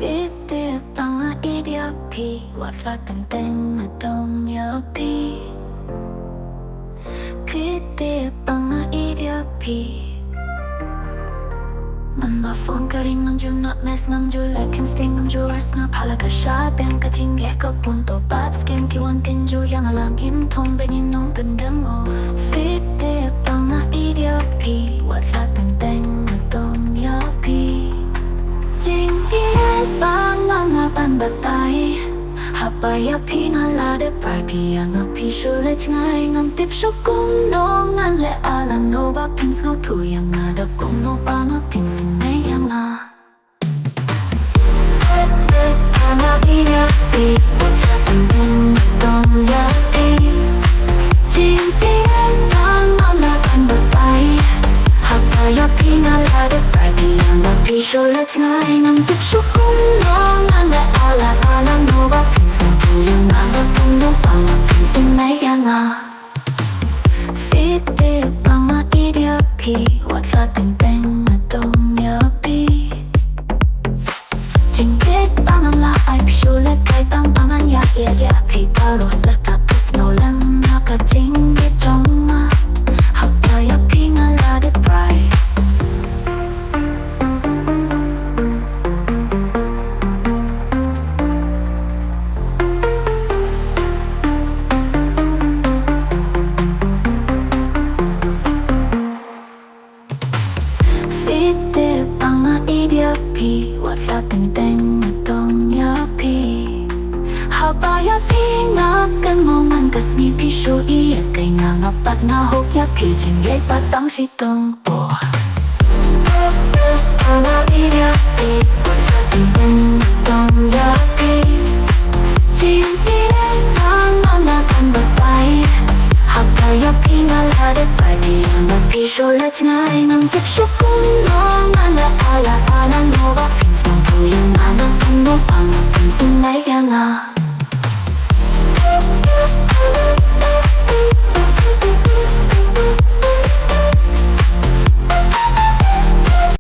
Fitted mga idiopi Wala tenteng na dumyopi Fitted mga idiopi Man ka rin ng not mess ng lekin sting ng ras nga palaga siya Ben ka jingge ka punto bat skin kiwan kinjo yang alangin tong benin nung benda mo Fitted mga idiopi Wala tenteng na dumyopi Jingge bang mga panbatay Hapaya pinalade pray piyang apishulit ngay ng tipsyo kung nong nale alam no ba pins no tuyang nada kung no pa nga pinsin na yang nga Ana inapi sa tangin itong yapi Jingpian ang mga panbatay Hapaya pinalade pray piyang apishulit ngay ng tipsyo kung nong nale alam no ba yung mga puno ang pinsin na yan Fitted mga idiopi Wala tenteng na dumyopi Jinggit pang ang laay Pisulat kahit ang pangan yapi Paro sa tapos no lang nakajinggit chong Hagtayapi nga ladet pray Fitted mga idiopi Wala tenteng na dumyopi Habayapi nga kan mo man kasmi pisyo iya Kay nga ngapat na hukyapi Jinggay patang sitong po Mga idiopi Wala tenteng na dumyopi Jinggay ang mga kanbatay Habayapi nga ladet pray Ang magpisulat ngay ng tipsyo kung nong